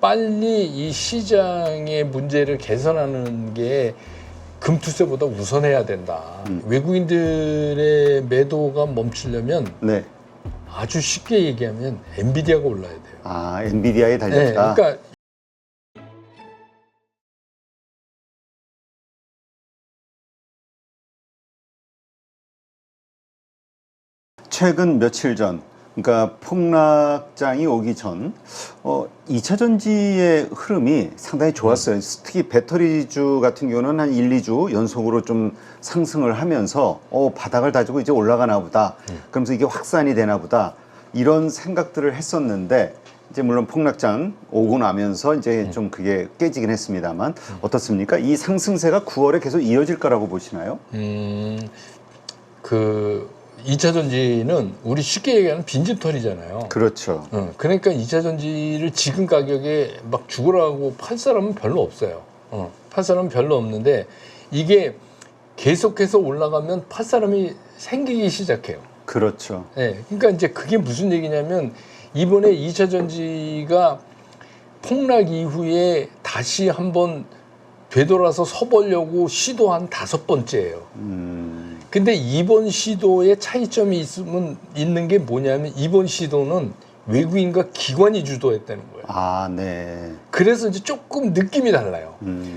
빨리 이 시장의 문제를 개선하는 게 금투세보다 우선해야 된다. 외국인들의 매도가 멈추려면 네. 아주 쉽게 얘기하면 엔비디아가 올라야 돼요. 아, 엔비디아에 네, 달렸다. 그러니까 최근 며칠 전, 그러니까 폭락장이 오기 전, 2차 전지의 흐름이 상당히 좋았어요. 특히 배터리주 같은 경우는 한 1, 2주 연속으로 좀 상승을 하면서, 바닥을 다지고 이제 올라가나 보다. 그러면서 이게 확산이 되나 보다. 이런 생각들을 했었는데, 이제 물론 폭락장 오고 나면서 이제 좀 그게 깨지긴 했습니다만, 어떻습니까? 이 상승세가 9월에 계속 이어질 거라고 보시나요? 그 2차 전지는 우리 쉽게 얘기하는 빈집털이잖아요. 그렇죠. 그러니까 2차 전지를 지금 가격에 막 죽으라고 팔 사람은 별로 없어요. 팔 사람은 별로 없는데 이게 계속해서 올라가면 팔 사람이 생기기 시작해요. 그렇죠. 네, 그러니까 이제 그게 무슨 얘기냐면 이번에 2차 전지가 폭락 이후에 다시 한번 되돌아서 서보려고 시도한 5번째예요. 근데 이번 시도에 차이점이 있는 게 뭐냐면 이번 시도는 외국인과 기관이 주도했다는 거예요. 아, 네. 그래서 이제 조금 느낌이 달라요.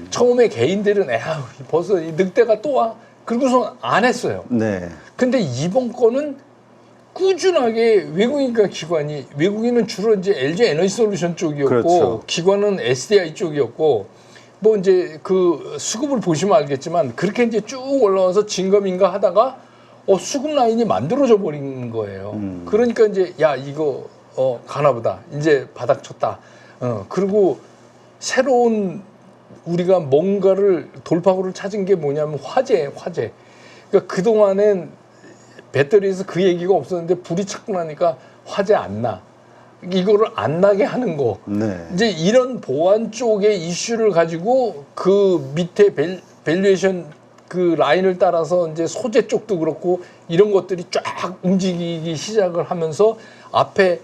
처음에 개인들은 에휴 벌써 이 늑대가 또 와? 그러고서 안 했어요. 네. 근데 이번 거는 꾸준하게 외국인과 기관이, 외국인은 주로 이제 LG 에너지솔루션 쪽이었고 그렇죠. 기관은 SDI 쪽이었고 뭐 이제 그 수급을 보시면 알겠지만 그렇게 이제 쭉 올라와서 진검인가 하다가 수급 라인이 만들어져 버린 거예요. 그러니까 이제 야 이거 가나보다 이제 바닥 쳤다. 그리고 새로운 우리가 뭔가를 돌파구를 찾은 게 뭐냐면 화재. 그러니까 그 동안엔 배터리에서 그 얘기가 없었는데 불이 찾고 나니까 화재 안 나. 이거를 안 나게 하는 거. 네. 이제 이런 보안 쪽의 이슈를 가지고 그 밑에 밸류에이션 그 라인을 따라서 이제 소재 쪽도 그렇고 이런 것들이 쫙 움직이기 시작을 하면서 앞에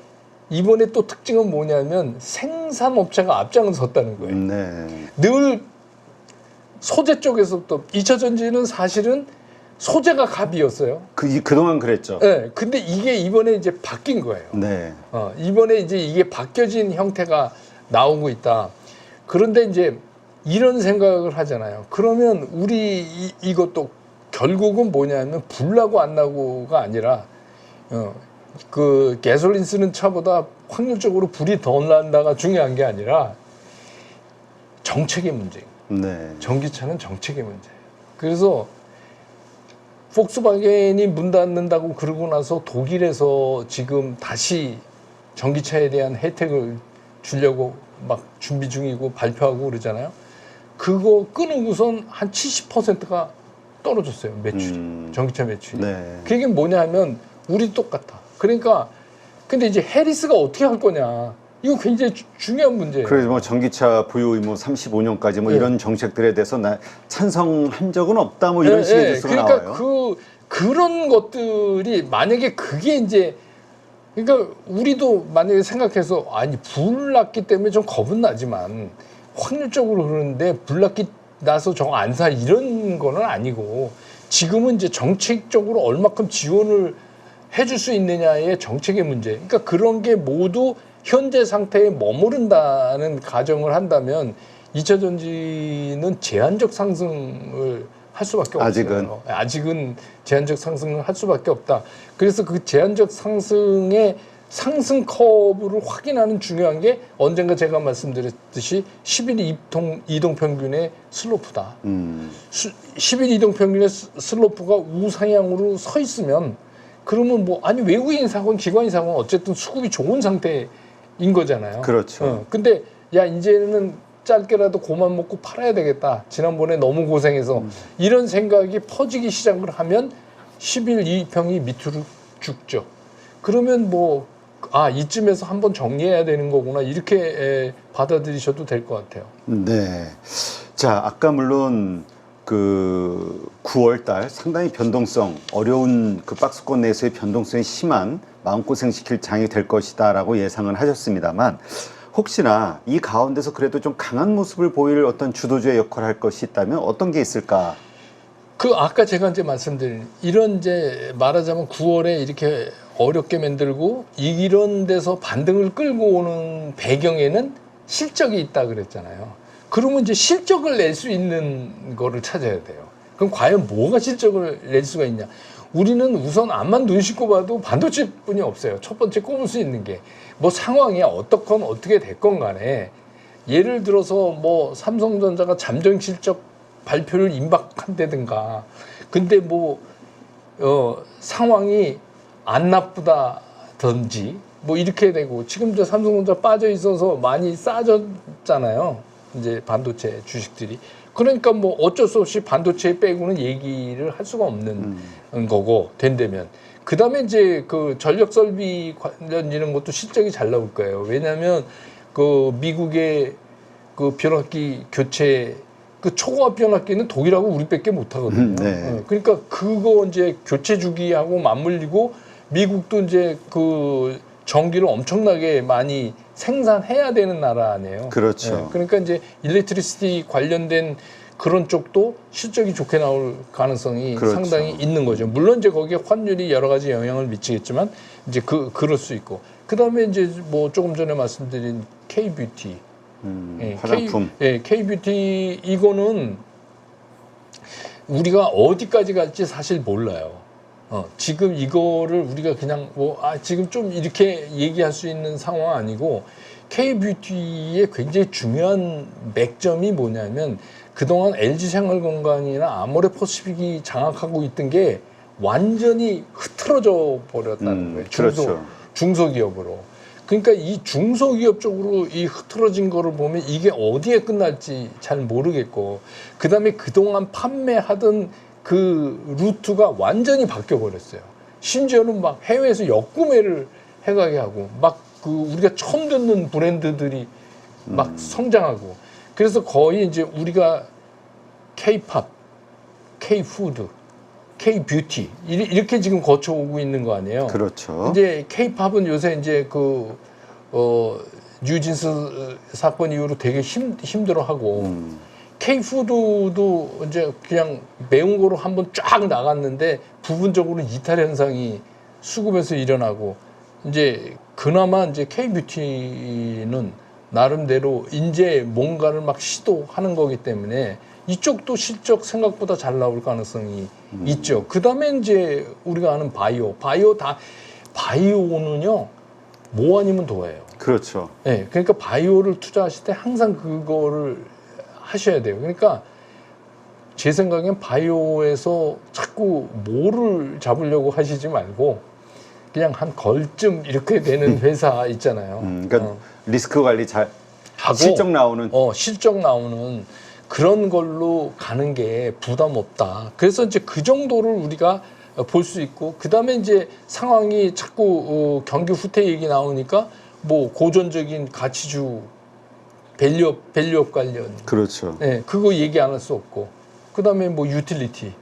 이번에 또 특징은 뭐냐면 생산업체가 앞장을 섰다는 거예요. 네. 늘 소재 쪽에서부터 2차 전지는 사실은 소재가 갑이었어요. 그동안 그랬죠. 네, 근데 이게 이번에 이제 바뀐 거예요. 네. 이번에 이제 이게 바뀌어진 형태가 나오고 있다. 그런데 이제 이런 생각을 하잖아요. 그러면 우리 이것도 결국은 뭐냐면 불 나고 안 나고가 아니라 그 가솔린 쓰는 차보다 확률적으로 불이 더 난다가 중요한 게 아니라 정책의 문제. 네. 전기차는 정책의 문제예요. 그래서 폭스바겐이 문 닫는다고 그러고 나서 독일에서 지금 다시 전기차에 대한 혜택을 주려고 막 준비 중이고 발표하고 그러잖아요. 그거 끊으고선 한 70%가 떨어졌어요. 매출이. 전기차 매출이. 네. 그게 뭐냐 하면 우리 똑같아. 그러니까 근데 이제 해리스가 어떻게 할 거냐. 이거 굉장히 중요한 문제예요. 그래서 뭐 전기차 보유 의무 35년까지 뭐 네. 이런 정책들에 대해서 나 찬성한 적은 없다 뭐 이런 식의 뉴스가 그러니까 나와요. 그런 것들이 만약에 그게 이제 그러니까 우리도 만약에 생각해서 아니 불 났기 때문에 좀 겁은 나지만 확률적으로 그러는데 불 났기 나서 저거 안 사 이런 거는 아니고 지금은 이제 정책적으로 얼마큼 지원을 해줄 수 있느냐의 정책의 문제. 그러니까 그런 게 모두 현재 상태에 머무른다는 가정을 한다면 2차 전지는 제한적 상승을 할 수밖에 없어요. 아직은 제한적 상승을 할 수밖에 없다. 그래서 그 제한적 상승의 상승 커브를 확인하는 중요한 게 언젠가 제가 말씀드렸듯이 10일 이동평균의 슬로프다. 10일 이동평균의 슬로프가 우상향으로 서 있으면 그러면 뭐 아니 외국인 사건, 기관인 사건 어쨌든 수급이 좋은 상태인 거잖아요. 그렇죠. 근데 야 이제는 짧게라도 고만 먹고 팔아야 되겠다. 지난번에 너무 고생해서 이런 생각이 퍼지기 시작을 하면 10일 이평이 밑으로 죽죠. 그러면 뭐 이쯤에서 한번 정리해야 되는 거구나 이렇게 받아들이셔도 될 것 같아요. 네. 자, 아까 물론 그 9월 달 상당히 어려운 그 박스권 내에서의 변동성이 심한 마음고생 시킬 장이 될 것이다라고 예상을 하셨습니다만 혹시나 이 가운데서 그래도 좀 강한 모습을 보일 어떤 주도주의 역할을 할 것이 있다면 어떤 게 있을까? 그 아까 제가 이제 말씀드린 이런 이제 말하자면 9월에 이렇게 어렵게 만들고 이런 데서 반등을 끌고 오는 배경에는 실적이 있다 그랬잖아요. 그러면 이제 실적을 낼 수 있는 거를 찾아야 돼요. 그럼 과연 뭐가 실적을 낼 수가 있냐? 우리는 우선 앞만 눈 씻고 봐도 반도체뿐이 없어요. 첫 번째 꼽을 수 있는 게 뭐 상황이 어떻건 어떻게 됐건 간에 예를 들어서 뭐 삼성전자가 잠정 실적 발표를 임박한다든가 근데 뭐 상황이 안 나쁘다든지 뭐 이렇게 되고 지금 저 삼성전자 빠져 있어서 많이 싸졌잖아요. 이제 반도체 주식들이. 그러니까 뭐 어쩔 수 없이 반도체 빼고는 얘기를 할 수가 없는 거고 된다면 그다음에 이제 그 전력 설비 관련 이런 것도 실적이 잘 나올 거예요. 왜냐하면 그 미국의 그 변압기 교체 그 초고압 변압기는 독일하고 우리밖에 못 하거든요. 네. 그러니까 그거 이제 교체 주기하고 맞물리고 미국도 이제 그 전기를 엄청나게 많이 생산해야 되는 나라네요. 그렇죠. 그러니까 이제 일렉트리시티 관련된 그런 쪽도 실적이 좋게 나올 가능성이 그렇죠. 상당히 있는 거죠. 물론 이제 거기에 환율이 여러 가지 영향을 미치겠지만 이제 그럴 수 있고 그다음에 이제 뭐 조금 전에 말씀드린 K-뷰티 화장품. K-뷰티 이거는 우리가 어디까지 갈지 사실 몰라요. 지금 이거를 우리가 그냥 지금 좀 이렇게 얘기할 수 있는 상황 아니고 K-뷰티의 굉장히 중요한 맥점이 뭐냐면 그동안 LG생활건강이나 아모레퍼시픽이 장악하고 있던 게 완전히 흐트러져 버렸다는 거예요. 그렇죠. 중소기업으로. 그러니까 이 중소기업 쪽으로 이 흐트러진 거를 보면 이게 어디에 끝날지 잘 모르겠고 그다음에 그동안 판매하던 그 루트가 완전히 바뀌어 버렸어요. 심지어는 막 해외에서 역구매를 해가게 하고 막 그 우리가 처음 듣는 브랜드들이 막 성장하고 그래서 거의 이제 우리가 K-팝, K-푸드, K-뷰티 이렇게 지금 거쳐오고 있는 거 아니에요. 그렇죠. 이제 K-팝은 요새 이제 뉴진스 사건 이후로 되게 힘들어하고 K-푸드도 이제 그냥 매운 거로 한번 쫙 나갔는데 부분적으로 이탈 현상이 수급에서 일어나고 이제 그나마 이제 K-뷰티는 나름대로 이제 뭔가를 막 시도하는 거기 때문에 이쪽도 실적 생각보다 잘 나올 가능성이 있죠. 그다음에 이제 우리가 아는 바이오는요 뭐 아니면 도예요. 그렇죠. 네, 그러니까 바이오를 투자하실 때 항상 그거를 하셔야 돼요. 그러니까 제 생각엔 바이오에서 자꾸 뭐를 잡으려고 하시지 말고 그냥 한 걸쯤 이렇게 되는 회사 있잖아요. 그러니까 리스크 관리 잘 하고 실적 나오는 실적 나오는 그런 걸로 가는 게 부담 없다. 그래서 이제 그 정도를 우리가 볼 수 있고 그다음에 이제 상황이 자꾸 경기 후퇴 얘기 나오니까 뭐 고전적인 가치주 밸류업 관련 그렇죠. 그거 얘기 안 할 수 없고 그다음에 뭐 유틸리티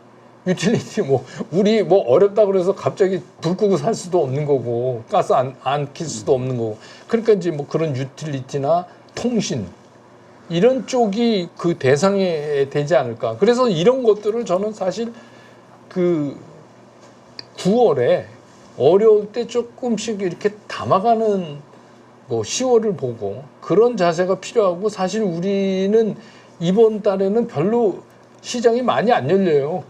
뭐 우리 뭐 어렵다 그래서 갑자기 불 끄고 살 수도 없는 거고 가스 안 킬 수도 없는 거고 그러니까 이제 뭐 그런 유틸리티나 통신 이런 쪽이 그 대상에 되지 않을까. 그래서 이런 것들을 저는 사실 그 9월에 어려울 때 조금씩 이렇게 담아가는 뭐 10월을 보고 그런 자세가 필요하고 사실 우리는 이번 달에는 별로 시장이 많이 안 열려요.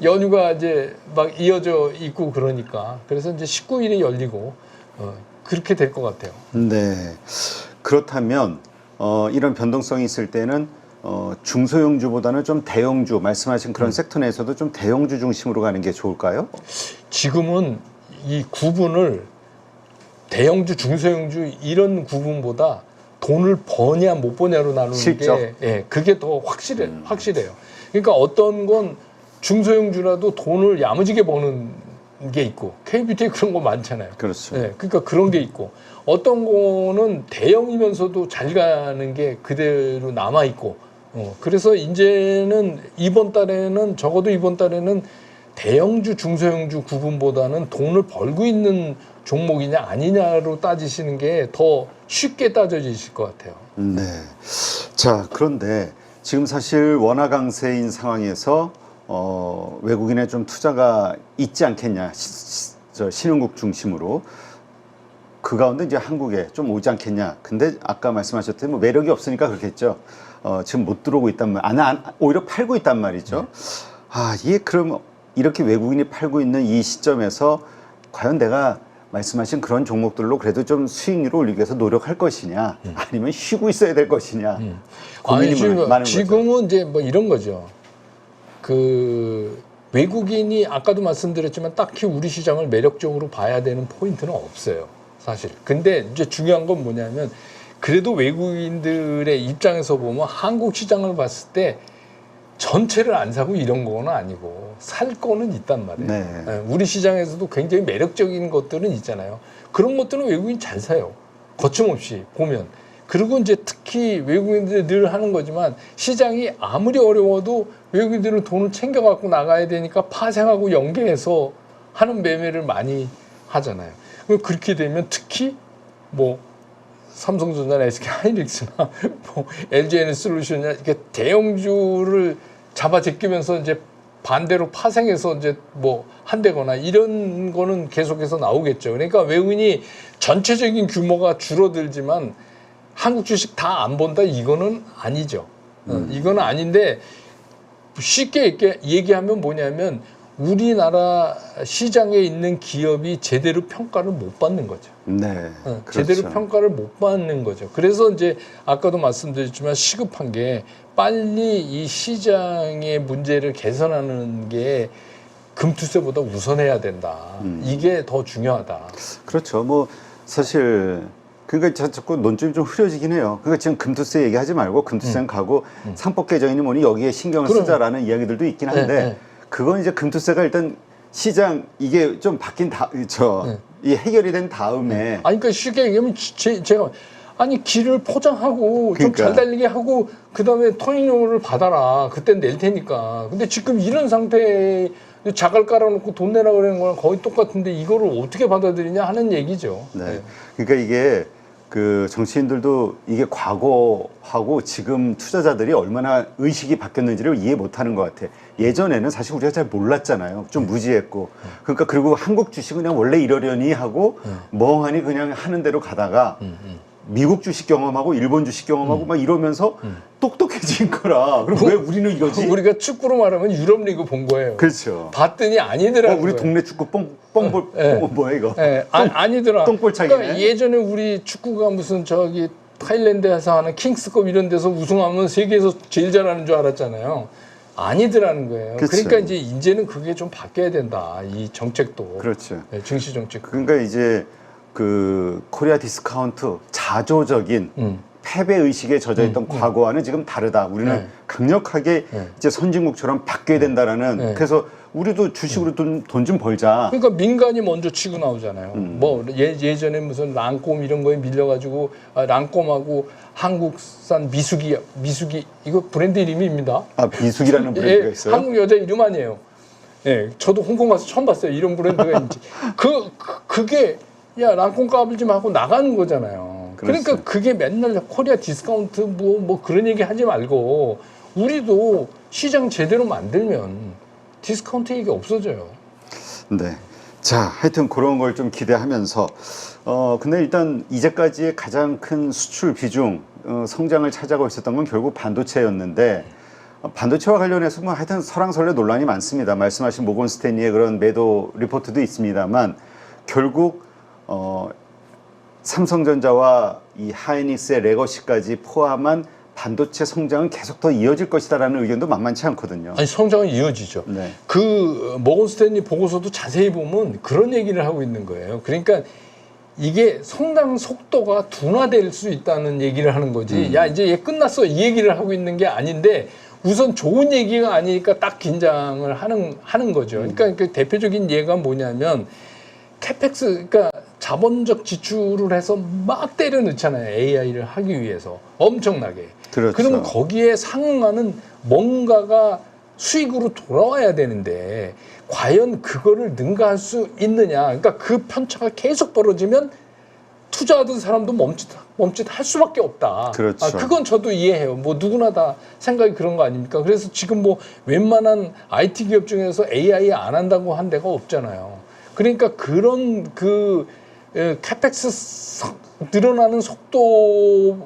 연휴가 이제 막 이어져 있고 그러니까 그래서 이제 19일에 열리고 그렇게 될 것 같아요. 네. 그렇다면 이런 변동성이 있을 때는 중소형주보다는 좀 대형주 말씀하신 그런 섹터 내에서도 좀 대형주 중심으로 가는 게 좋을까요? 지금은 이 구분을 대형주, 중소형주 이런 구분보다 돈을 버냐 못 버냐로 나누는 실적? 게 그게 더 확실해요. 그러니까 어떤 건 중소형주라도 돈을 야무지게 버는 게 있고 K-뷰티에 그런 거 많잖아요. 그렇죠. 그러니까 그런 게 있고 어떤 거는 대형이면서도 잘 가는 게 그대로 남아 있고 그래서 이제는 적어도 이번 달에는 대형주, 중소형주 구분보다는 돈을 벌고 있는 종목이냐 아니냐로 따지시는 게 더 쉽게 따져지실 것 같아요. 네. 자, 그런데 지금 사실 원화 강세인 상황에서 외국인의 좀 투자가 있지 않겠냐, 신흥국 중심으로. 그 가운데 이제 한국에 좀 오지 않겠냐. 근데 아까 말씀하셨듯이 뭐 매력이 없으니까 그렇겠죠. 지금 못 들어오고 있단 오히려 팔고 있단 말이죠. 이게 그럼 이렇게 외국인이 팔고 있는 이 시점에서 과연 내가 말씀하신 그런 종목들로 그래도 좀 수익률을 올리기 위해서 노력할 것이냐, 아니면 쉬고 있어야 될 것이냐. 고민이 많은 거죠. 지금은 이제 뭐 이런 거죠. 그 외국인이 아까도 말씀드렸지만 딱히 우리 시장을 매력적으로 봐야 되는 포인트는 없어요, 사실. 근데 이제 중요한 건 뭐냐면 그래도 외국인들의 입장에서 보면 한국 시장을 봤을 때 전체를 안 사고 이런 거는 아니고 살 거는 있단 말이에요. 네. 우리 시장에서도 굉장히 매력적인 것들은 있잖아요. 그런 것들은 외국인 잘 사요. 거침없이 보면. 그리고 이제 특히 외국인들이 늘 하는 거지만 시장이 아무리 어려워도 외국인들은 돈을 챙겨갖고 나가야 되니까 파생하고 연계해서 하는 매매를 많이 하잖아요. 그렇게 되면 특히 뭐 삼성전자나 SK하이닉스나 뭐 LG에너지솔루션이나 이렇게 대형주를 잡아 제끼면서 이제 반대로 파생해서 이제 뭐 한다거나 이런 거는 계속해서 나오겠죠. 그러니까 외국인이 전체적인 규모가 줄어들지만 한국 주식 다 안 본다 이거는 아니죠. 이거는 아닌데 쉽게 이렇게 얘기하면 뭐냐면 우리나라 시장에 있는 기업이 제대로 평가를 못 받는 거죠. 네. 그렇죠. 제대로 평가를 못 받는 거죠. 그래서 이제 아까도 말씀드렸지만 시급한 게 빨리 이 시장의 문제를 개선하는 게 금투세보다 우선해야 된다. 이게 더 중요하다. 그렇죠. 뭐 사실 그러니까 자꾸 논점이 좀 흐려지긴 해요. 그러니까 지금 금투세 얘기하지 말고 금투세는 가고 상법 개정이니 뭐니 여기에 신경을 쓰자라는 이야기들도 있긴 한데 그건 이제 금투세가 일단 시장 이게 좀 바뀐 이 해결이 된 다음에 아니 그러니까 쉽게 얘기하면 제가 아니 길을 포장하고 좀 잘 달리게 하고 그다음에 터미널을 받아라. 그땐 낼 테니까. 근데 지금 이런 상태에 자갈 깔아놓고 돈 내라 그러는 거랑 거의 똑같은데 이거를 어떻게 받아들이냐 하는 얘기죠. 네. 그러니까 이게 그 정치인들도 이게 과거하고 지금 투자자들이 얼마나 의식이 바뀌었는지를 이해 못하는 것 같아. 예전에는 사실 우리가 잘 몰랐잖아요. 좀 무지했고. 그러니까 그리고 한국 주식은 그냥 원래 이러려니 하고 멍하니 그냥 하는 대로 가다가 미국 주식 경험하고 일본 주식 경험하고 막 이러면서 똑똑해진 거라. 그럼 왜 우리는 이러지? 우리가 축구로 말하면 유럽 리그 본 거예요. 그렇죠. 봤더니 아니더라고요. 우리 동네 축구 뻥볼 뭐야 이거? 아니더라. 똥볼차기네. 그러니까 예전에 우리 축구가 무슨 저기 타일랜드에서 하는 킹스컵 이런 데서 우승하면 세계에서 제일 잘하는 줄 알았잖아요. 아니더라는 거예요. 그쵸. 그러니까 이제는 그게 좀 바뀌어야 된다. 이 정책도. 그렇죠. 증시 정책. 그러니까 이제 그 코리아 디스카운트 자조적인 패배 의식에 젖어 있던 과거와는 지금 다르다. 우리는 강력하게 이제 선진국처럼 바뀌어야 된다라는. 그래서 우리도 주식으로 돈 좀 벌자. 그러니까 민간이 먼저 치고 나오잖아요. 뭐 예전에 무슨 랑꼼 이런 거에 밀려가지고 랑꼼하고 한국산 미숙이 이거 브랜드 이름입니다. 미숙이라는 브랜드가 있어요? 한국 여자 이름 아니에요. 예, 저도 홍콩 가서 처음 봤어요. 이런 브랜드가 있는지. 그게 야 랑꼼 까불지 말고 나가는 거잖아요. 그러니까 그게 맨날 코리아 디스카운트 뭐 그런 얘기 하지 말고 우리도 시장 제대로 만들면 디스카운트 얘기 없어져요. 네. 자, 하여튼 그런 걸 좀 기대하면서 근데 일단 이제까지의 가장 큰 수출 비중 성장을 차지하고 있었던 건 결국 반도체였는데 반도체와 관련해서 뭐 하여튼 설왕설래 논란이 많습니다. 말씀하신 모건 스탠리의 그런 매도 리포트도 있습니다만 결국 삼성전자와 이 하이닉스의 레거시까지 포함한 반도체 성장은 계속 더 이어질 것이다라는 의견도 만만치 않거든요. 아니 성장은 이어지죠. 네. 그 모건 스탠리 보고서도 자세히 보면 그런 얘기를 하고 있는 거예요. 그러니까 이게 성장 속도가 둔화될 수 있다는 얘기를 하는 거지. 야 이제 얘 끝났어 이 얘기를 하고 있는 게 아닌데 우선 좋은 얘기가 아니니까 딱 긴장을 하는 거죠. 그러니까 그 대표적인 예가 뭐냐면 캐펙스 그러니까 자본적 지출을 해서 막 때려 넣잖아요. AI를 하기 위해서 엄청나게. 그렇죠. 그러면 거기에 상응하는 뭔가가 수익으로 돌아와야 되는데 과연 그거를 능가할 수 있느냐. 그러니까 그 편차가 계속 벌어지면 투자하던 사람도 멈칫할 수밖에 없다. 그렇죠. 그건 저도 이해해요. 뭐 누구나 다 생각이 그런 거 아닙니까? 그래서 지금 뭐 웬만한 IT 기업 중에서 AI 안 한다고 한 데가 없잖아요. 그러니까 그런 그 카펙스 늘어나는 속도만큼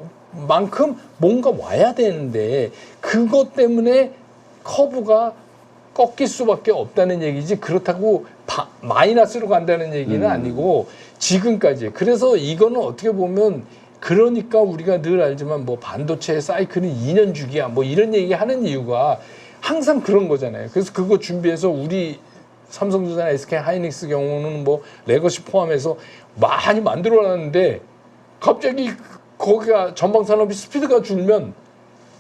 뭔가 와야 되는데 그것 때문에 커브가 꺾일 수밖에 없다는 얘기지 그렇다고 마이너스로 간다는 얘기는 아니고 지금까지. 그래서 이거는 어떻게 보면 그러니까 우리가 늘 알지만 뭐 반도체 사이클은 2년 주기야 뭐 이런 얘기 하는 이유가 항상 그런 거잖아요. 그래서 그거 준비해서 우리 삼성전자나 SK 하이닉스 경우는 뭐 레거시 포함해서 많이 만들어놨는데 갑자기 거기가 전방 산업이 스피드가 줄면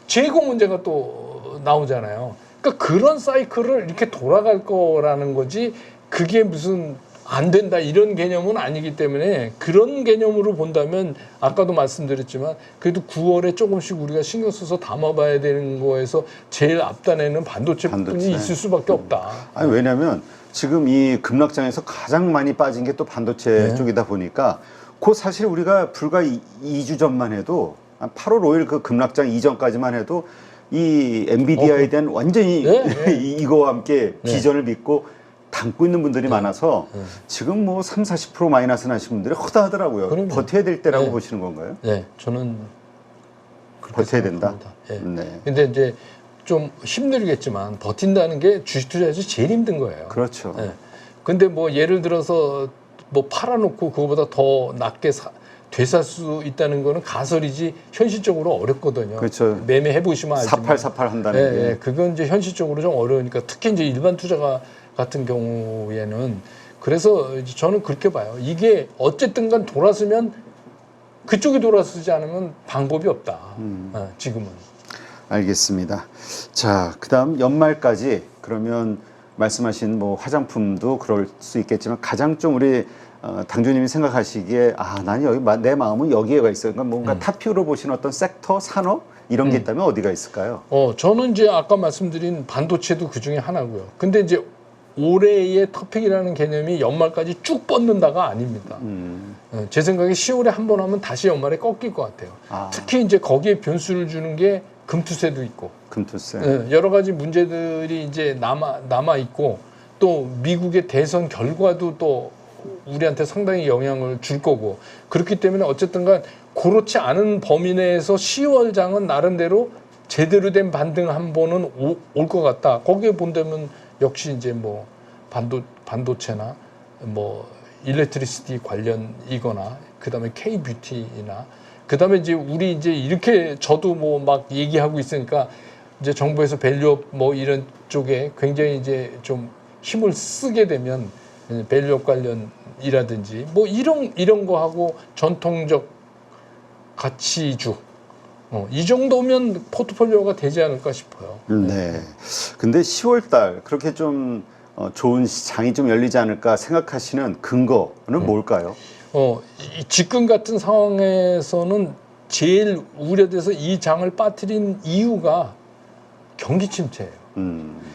재고 문제가 또 나오잖아요. 그러니까 그런 사이클을 이렇게 돌아갈 거라는 거지 그게 무슨 안 된다 이런 개념은 아니기 때문에 그런 개념으로 본다면 아까도 말씀드렸지만 그래도 9월에 조금씩 우리가 신경 써서 담아봐야 되는 거에서 제일 앞단에는 반도체뿐이 있을 수밖에 없다. 아니 왜냐하면 지금 이 급락장에서 가장 많이 빠진 게 또 반도체 네. 쪽이다 보니까 그 사실 우리가 불과 2주 전만 해도 8월 5일 그 급락장 이전까지만 해도 이 엔비디아에 대한 완전히 이거와 함께 비전을 믿고 담고 있는 분들이 많아서 지금 뭐 30-40% 마이너스 나신 분들이 허다하더라고요. 그럼요. 버텨야 될 때라고 보시는 건가요? 네, 저는 버텨야 된다. 네. 네. 근데 이제 좀 힘들겠지만 버틴다는 게 주식 투자에서 제일 힘든 거예요. 그렇죠. 네. 근데 뭐 예를 들어서 뭐 팔아놓고 그거보다 더 낮게 되살 수 있다는 거는 가설이지 현실적으로 어렵거든요. 그렇죠. 매매해 보시면 알지만 사팔사팔 한다는 게. 네, 그건 이제 현실적으로 좀 어려우니까 특히 이제 일반 투자가 같은 경우에는 그래서 이제 저는 그렇게 봐요. 이게 어쨌든간 돌아서면 그쪽이 돌아서지 않으면 방법이 없다. 지금은. 알겠습니다. 자, 그다음 연말까지 그러면 말씀하신 뭐 화장품도 그럴 수 있겠지만 가장 좀 우리 당주님이 생각하시기에 난 여기 내 마음은 여기에가 있어요. 그러니까 뭔가 탑피우로 보시는 어떤 섹터, 산업 이런 게 있다면 어디가 있을까요? 저는 이제 아까 말씀드린 반도체도 그 중에 하나고요. 근데 이제 올해의 터픽이라는 개념이 연말까지 쭉 뻗는다가 아닙니다. 제 생각에 10월에 한 번 하면 다시 연말에 꺾일 것 같아요. 특히 이제 거기에 변수를 주는 게 금투세도 있고, 금투세. 여러 가지 문제들이 이제 남아 있고, 또 미국의 대선 결과도 또 우리한테 상당히 영향을 줄 거고, 그렇기 때문에 어쨌든간 그렇지 않은 범위 내에서 10월 장은 나름대로 제대로 된 반등 한 번은 올 것 같다. 거기에 본다면 역시 이제 뭐 반도체나 뭐 일렉트리시티 관련이거나 그다음에 K-뷰티나 그다음에 이제 우리 이제 이렇게 저도 뭐 막 얘기하고 있으니까 이제 정부에서 밸류업 뭐 이런 쪽에 굉장히 이제 좀 힘을 쓰게 되면 밸류업 관련이라든지 뭐 이런 거 하고 전통적 가치주 이 정도면 포트폴리오가 되지 않을까 싶어요. 네. 근데 10월 달 그렇게 좀 좋은 장이 좀 열리지 않을까 생각하시는 근거는 뭘까요? 이 지금 같은 상황에서는 제일 우려돼서 이 장을 빠뜨린 이유가 경기 침체예요.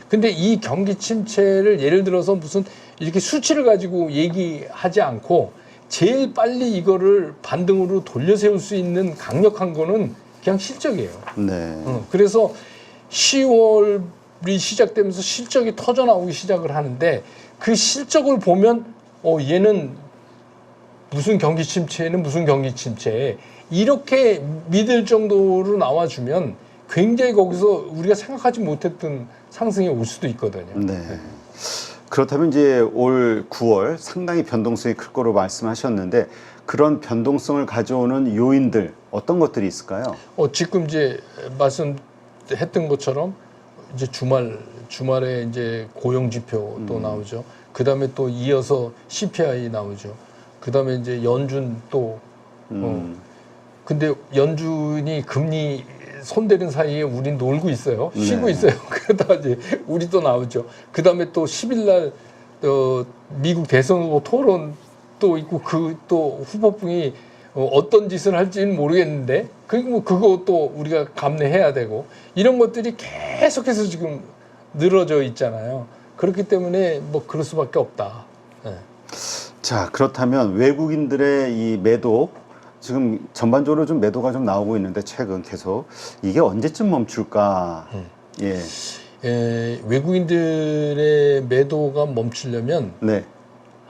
근데 이 경기 침체를 예를 들어서 무슨 이렇게 수치를 가지고 얘기하지 않고 제일 빨리 이거를 반등으로 돌려 세울 수 있는 강력한 거는 그냥 실적이에요. 네. 그래서 10월이 시작되면서 실적이 터져 나오기 시작을 하는데 그 실적을 보면 얘는 무슨 경기 침체는 무슨 경기 침체 이렇게 믿을 정도로 나와주면 굉장히 거기서 우리가 생각하지 못했던 상승이 올 수도 있거든요. 네. 그렇다면 이제 올 9월 상당히 변동성이 클 거로 말씀하셨는데 그런 변동성을 가져오는 요인들 어떤 것들이 있을까요? 지금 이제 말씀했던 것처럼 이제 주말에 이제 고용 지표 또 나오죠. 그 다음에 또 이어서 CPI 나오죠. 그 다음에 이제 연준 또 근데 연준이 금리 손대는 사이에 우린 놀고 있어요. 쉬고 있어요. 그러다가 이제 우리 또 나오죠. 그 다음에 또 10일 날 미국 대선 후보 토론 또 있고 그 또 후보풍이 어떤 짓을 할지는 모르겠는데 그거 또 우리가 감내해야 되고 이런 것들이 계속해서 지금 늘어져 있잖아요. 그렇기 때문에 뭐 그럴 수밖에 없다. 예. 자, 그렇다면 외국인들의 이 매도, 지금 전반적으로 좀 매도가 좀 나오고 있는데 최근 계속 이게 언제쯤 멈출까? 예. 외국인들의 매도가 멈추려면 네.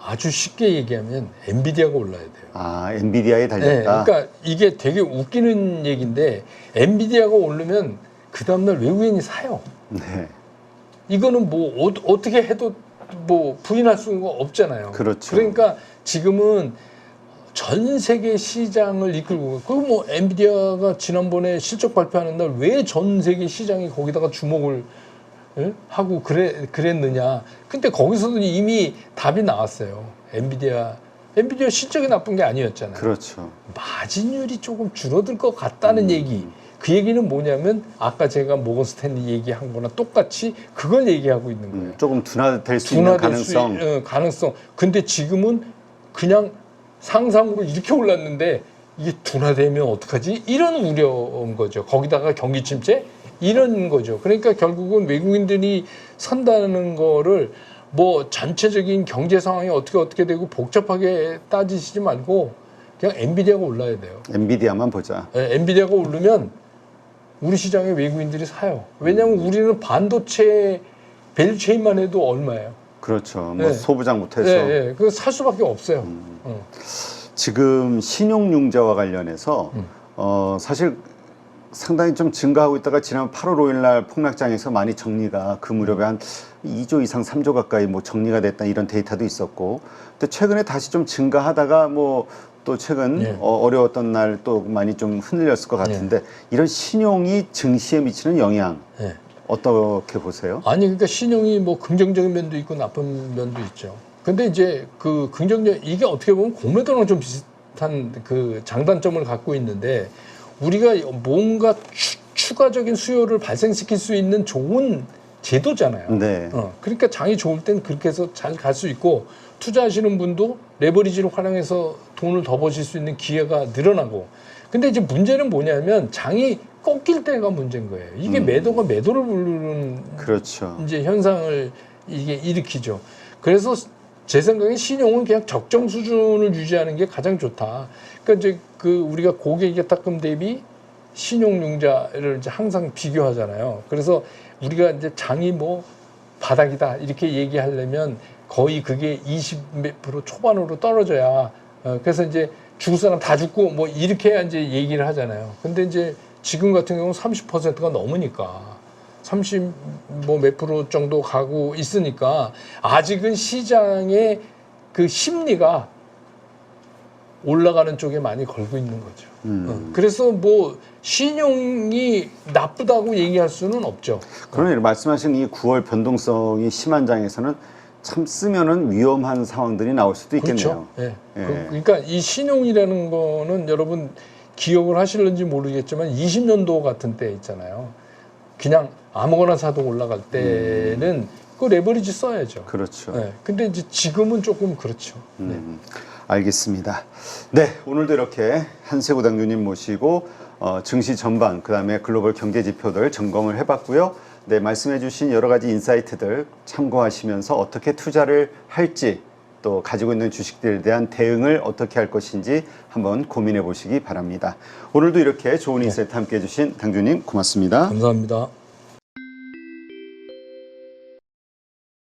아주 쉽게 얘기하면 엔비디아가 올라야 돼요. 아, 엔비디아에 네, 달렸다. 그러니까 이게 되게 웃기는 얘기인데 엔비디아가 오르면 그 다음날 외국인이 사요. 네. 이거는 뭐 어떻게 해도 뭐 부인할 수가 없잖아요. 그렇죠. 그러니까 지금은 전 세계 시장을 이끌고 그리고 뭐 엔비디아가 지난번에 실적 발표하는 날 왜 전 세계 시장이 거기다가 주목을 하고 그랬느냐. 근데 거기서도 이미 답이 나왔어요. 엔비디아 실적이 나쁜 게 아니었잖아요. 그렇죠. 마진율이 조금 줄어들 것 같다는 얘기. 그 얘기는 뭐냐면 아까 제가 모건 스탠리 얘기한 거나 똑같이 그걸 얘기하고 있는 거예요. 조금 둔화될 수 있는 가능성. 가능성. 근데 지금은 그냥 상상으로 이렇게 올랐는데 이게 둔화되면 어떡하지? 이런 우려인 거죠. 거기다가 경기 침체? 이런 거죠. 그러니까 결국은 외국인들이 산다는 거를 뭐 전체적인 경제 상황이 어떻게 되고 복잡하게 따지시지 말고 그냥 엔비디아가 올라야 돼요. 엔비디아만 보자. 엔비디아가 오르면 우리 시장에 외국인들이 사요. 왜냐하면 우리는 반도체 밸류체인만 해도 얼마예요? 그렇죠. 뭐 네. 소부장부터 해서. 네, 그거 살 수밖에 없어요. 지금 신용융자와 관련해서 사실 상당히 좀 증가하고 있다가 지난 8월 5일 날 폭락장에서 많이 정리가 그 무렵에 한 2조 이상 3조 가까이 뭐 정리가 됐다 이런 데이터도 있었고, 근데 최근에 다시 좀 증가하다가 뭐 또 최근 예. 어려웠던 날 또 많이 좀 흔들렸을 것 같은데 이런 신용이 증시에 미치는 영향 예. 어떻게 보세요? 아니 그러니까 신용이 뭐 긍정적인 면도 있고 나쁜 면도 있죠. 근데 이제 그 긍정적 이게 어떻게 보면 공매도랑 좀 비슷한 그 장단점을 갖고 있는데 우리가 뭔가 추가적인 수요를 발생시킬 수 있는 좋은 제도잖아요. 네. 그러니까 장이 좋을 땐 그렇게 해서 잘 갈 수 있고 투자하시는 분도 레버리지를 활용해서 돈을 더 버실 수 있는 기회가 늘어나고. 근데 이제 문제는 뭐냐면 장이 꺾일 때가 문제인 거예요. 이게 매도가 매도를 부르는 그렇죠. 이제 현상을 이게 일으키죠. 그래서 제 생각에 신용은 그냥 적정 수준을 유지하는 게 가장 좋다. 그러니까 이제 그 우리가 고객이득금 대비 신용융자를 이제 항상 비교하잖아요. 그래서 우리가 이제 장이 뭐 바닥이다 이렇게 얘기하려면 거의 그게 20% 초반으로 떨어져야 그래서 이제 죽을 사람 다 죽고 뭐 이렇게 해야 이제 얘기를 하잖아요. 근데 이제 지금 같은 경우는 30%가 넘으니까 30 뭐 몇 프로 정도 가고 있으니까 아직은 시장의 그 심리가 올라가는 쪽에 많이 걸고 있는 거죠. 그래서 뭐 신용이 나쁘다고 얘기할 수는 없죠. 그러니 말씀하신 이 9월 변동성이 심한 장에서는 참 쓰면은 위험한 상황들이 나올 수도 있겠네요. 그렇죠. 예. 예. 그러니까 이 신용이라는 거는 여러분 기억을 하실는지 모르겠지만 20년도 같은 때 있잖아요. 그냥 아무거나 사도 올라갈 때는 그 레버리지 써야죠. 그렇죠. 예. 근데 이제 지금은 조금 그렇죠. 네. 알겠습니다. 네, 오늘도 이렇게 한세구 당주님 모시고 증시 전반, 그다음에 글로벌 경제 지표들 점검을 해봤고요. 네, 말씀해주신 여러 가지 인사이트들 참고하시면서 어떻게 투자를 할지 또 가지고 있는 주식들에 대한 대응을 어떻게 할 것인지 한번 고민해 보시기 바랍니다. 오늘도 이렇게 좋은 인사이트 함께 해주신 당주님 고맙습니다. 감사합니다.